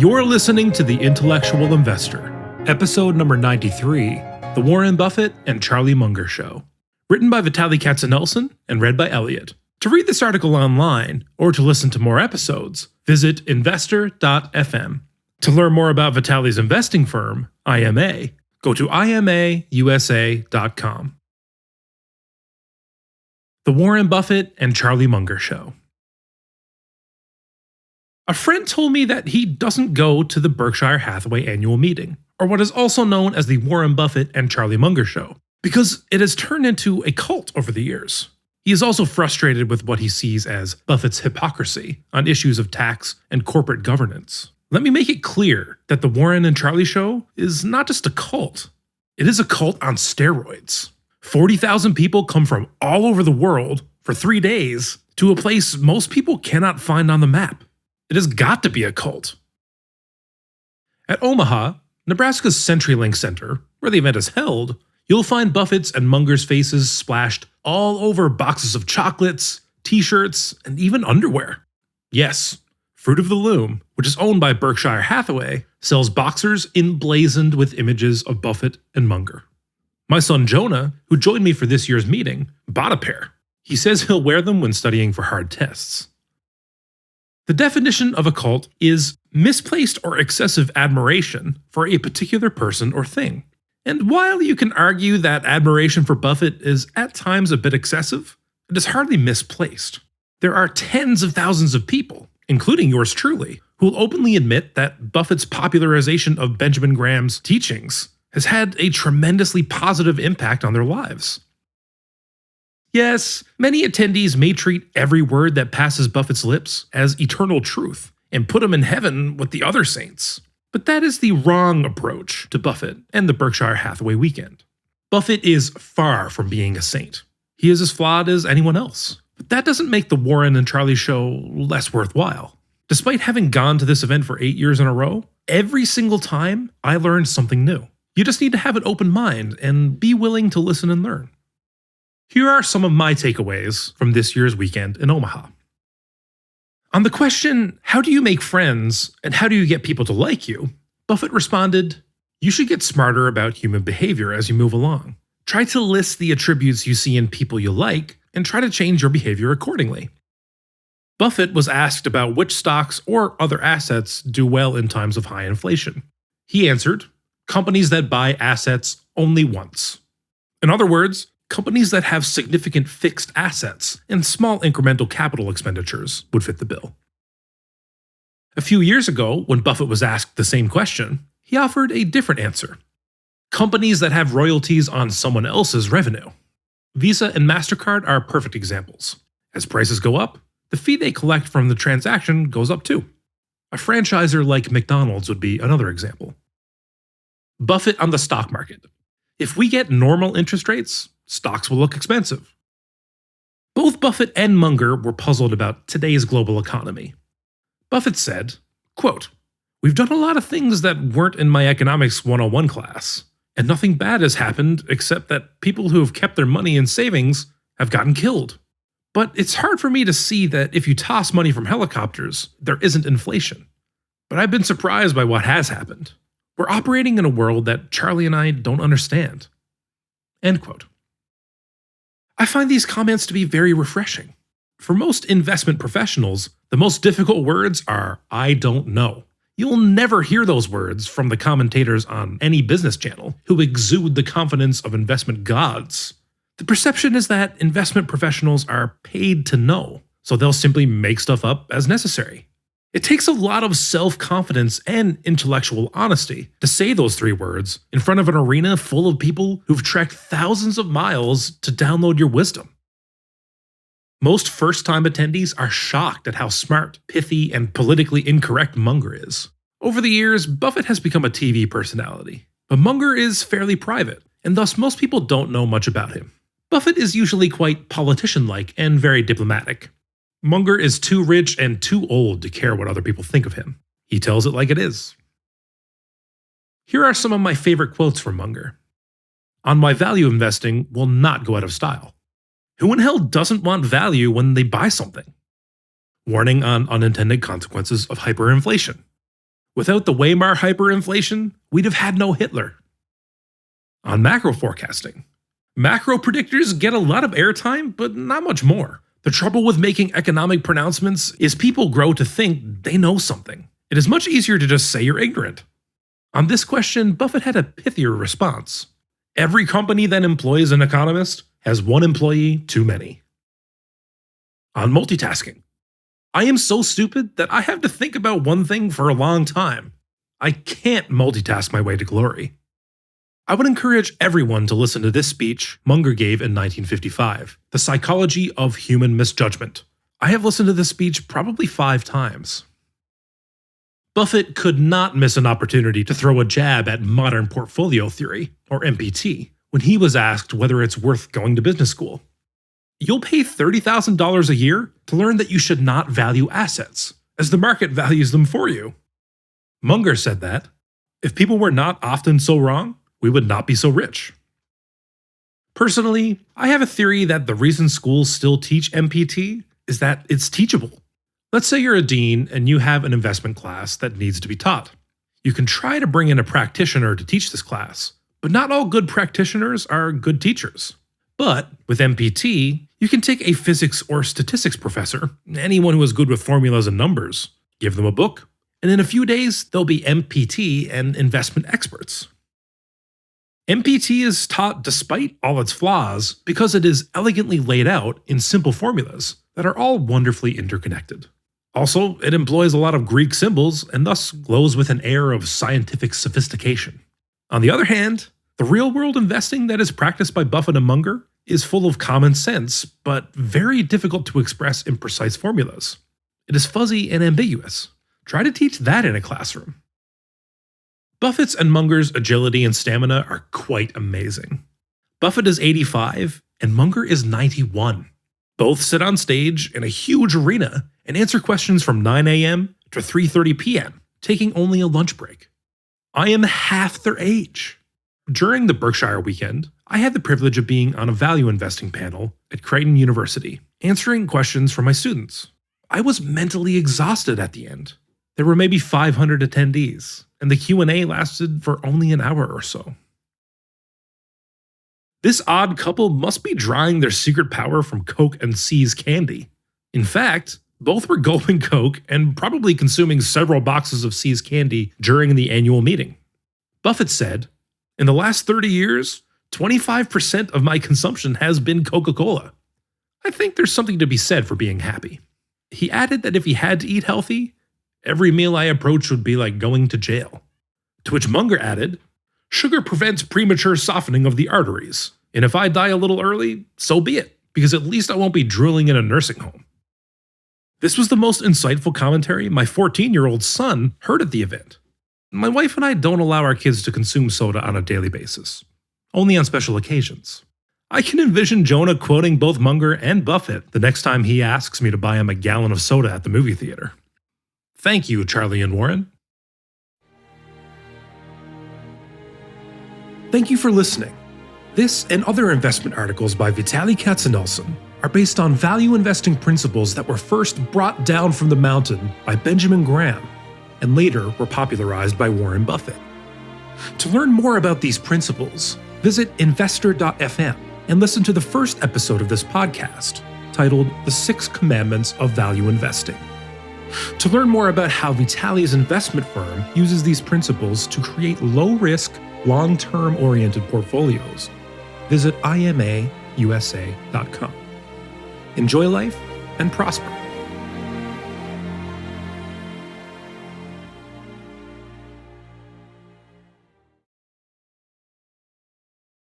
You're listening to The Intellectual Investor, episode number 93, The Warren Buffett and Charlie Munger Show. Written by Vitaliy and read by Elliot. To read this article online, or to listen to more episodes, visit investor.fm. To learn more about Vitaliy's investing firm, IMA, go to imausa.com. The Warren Buffett and Charlie Munger Show. A friend told me that he doesn't go to the Berkshire Hathaway Annual Meeting, or what is also known as the Warren Buffett and Charlie Munger Show, because it has turned into a cult over the years. He is also frustrated with what he sees as Buffett's hypocrisy on issues of tax and corporate governance. Let me make it clear that the Warren and Charlie Show is not just a cult. It is a cult on steroids. 40,000 people come from all over the world for 3 days to a place most people cannot find on the map. It has got to be a cult. At Omaha, Nebraska's CenturyLink Center, where the event is held, you'll find Buffett's and Munger's faces splashed all over boxes of chocolates, t-shirts, and even underwear. Yes, Fruit of the Loom, which is owned by Berkshire Hathaway, sells boxers emblazoned with images of Buffett and Munger. My son Jonah, who joined me for this year's meeting, bought a pair. He says he'll wear them when studying for hard tests. The definition of a cult is misplaced or excessive admiration for a particular person or thing. And while you can argue that admiration for Buffett is at times a bit excessive, it is hardly misplaced. There are tens of thousands of people, including yours truly, who will openly admit that Buffett's popularization of Benjamin Graham's teachings has had a tremendously positive impact on their lives. Yes, many attendees may treat every word that passes Buffett's lips as eternal truth and put him in heaven with the other saints. But that is the wrong approach to Buffett and the Berkshire Hathaway weekend. Buffett is far from being a saint. He is as flawed as anyone else. But that doesn't make the Warren and Charlie show less worthwhile. Despite having gone to this event for 8 years in a row, every single time I learned something new. You just need to have an open mind and be willing to listen and learn. Here are some of my takeaways from this year's weekend in Omaha. On the question, how do you make friends and how do you get people to like you? Buffett responded, you should get smarter about human behavior as you move along. Try to list the attributes you see in people you like and try to change your behavior accordingly. Buffett was asked about which stocks or other assets do well in times of high inflation. He answered, companies that buy assets only once. In other words, companies that have significant fixed assets and small incremental capital expenditures would fit the bill. A few years ago, when Buffett was asked the same question, he offered a different answer. Companies that have royalties on someone else's revenue. Visa and MasterCard are perfect examples. As prices go up, the fee they collect from the transaction goes up too. A franchisor like McDonald's would be another example. Buffett on the stock market. If we get normal interest rates, stocks will look expensive. Both Buffett and Munger were puzzled about today's global economy. Buffett said, quote, we've done a lot of things that weren't in my economics 101 class, and nothing bad has happened except that people who have kept their money in savings have gotten killed. But it's hard for me to see that if you toss money from helicopters, there isn't inflation. But I've been surprised by what has happened. We're operating in a world that Charlie and I don't understand. End quote. I find these comments to be very refreshing. For most investment professionals, the most difficult words are, I don't know. You'll never hear those words from the commentators on any business channel who exude the confidence of investment gods. The perception is that investment professionals are paid to know, so they'll simply make stuff up as necessary. It takes a lot of self-confidence and intellectual honesty to say those 3 words in front of an arena full of people who've trekked thousands of miles to download your wisdom. Most first-time attendees are shocked at how smart, pithy, and politically incorrect Munger is. Over the years, Buffett has become a TV personality, but Munger is fairly private, and thus most people don't know much about him. Buffett is usually quite politician-like and very diplomatic. Munger is too rich and too old to care what other people think of him. He tells it like it is. Here are some of my favorite quotes from Munger. On why value investing will not go out of style. Who in hell doesn't want value when they buy something? Warning on unintended consequences of hyperinflation. Without the Weimar hyperinflation, we'd have had no Hitler. On macro forecasting. Macro predictors get a lot of airtime, but not much more. The trouble with making economic pronouncements is people grow to think they know something. It is much easier to just say you're ignorant. On this question, Buffett had a pithier response. Every company that employs an economist has one employee too many. On multitasking. I am so stupid that I have to think about one thing for a long time. I can't multitask my way to glory. I would encourage everyone to listen to this speech Munger gave in 1955, The Psychology of Human Misjudgment. I have listened to this speech probably 5 times. Buffett could not miss an opportunity to throw a jab at modern portfolio theory, or MPT, when he was asked whether it's worth going to business school. You'll pay $30,000 a year to learn that you should not value assets, as the market values them for you. Munger said that, if people were not often so wrong, we would not be so rich. Personally, I have a theory that the reason schools still teach MPT is that it's teachable. Let's say you're a dean and you have an investment class that needs to be taught. You can try to bring in a practitioner to teach this class, but not all good practitioners are good teachers. But with MPT, you can take a physics or statistics professor, anyone who is good with formulas and numbers, give them a book, and in a few days they'll be MPT and investment experts. MPT is taught despite all its flaws because it is elegantly laid out in simple formulas that are all wonderfully interconnected. Also, it employs a lot of Greek symbols and thus glows with an air of scientific sophistication. On the other hand, the real-world investing that is practiced by Buffett and Munger is full of common sense, but very difficult to express in precise formulas. It is fuzzy and ambiguous. Try to teach that in a classroom. Buffett's and Munger's agility and stamina are quite amazing. Buffett is 85 and Munger is 91. Both sit on stage in a huge arena and answer questions from 9 a.m. to 3:30 p.m., taking only a lunch break. I am half their age. During the Berkshire weekend, I had the privilege of being on a value investing panel at Creighton University, answering questions from my students. I was mentally exhausted at the end. There were maybe 500 attendees, and the Q&A lasted for only an hour or so. This odd couple must be drawing their secret power from Coke and See's candy. In fact, both were gulping Coke and probably consuming several boxes of See's candy during the annual meeting. Buffett said, "In the last 30 years, 25% of my consumption has been Coca-Cola. I think there's something to be said for being happy." He added that if he had to eat healthy, every meal I approached would be like going to jail. To which Munger added, "Sugar prevents premature softening of the arteries, and if I die a little early, so be it, because at least I won't be drooling in a nursing home." This was the most insightful commentary my 14-year-old son heard at the event. My wife and I don't allow our kids to consume soda on a daily basis, only on special occasions. I can envision Jonah quoting both Munger and Buffett the next time he asks me to buy him a gallon of soda at the movie theater. Thank you, Charlie and Warren. Thank you for listening. This and other investment articles by Vitaliy Katzenelson are based on value investing principles that were first brought down from the mountain by Benjamin Graham and later were popularized by Warren Buffett. To learn more about these principles, visit investor.fm and listen to the first episode of this podcast, titled The 6 Commandments of Value Investing. To learn more about how Vitaliy's investment firm uses these principles to create low-risk, long-term oriented portfolios, visit imausa.com. Enjoy life and prosper.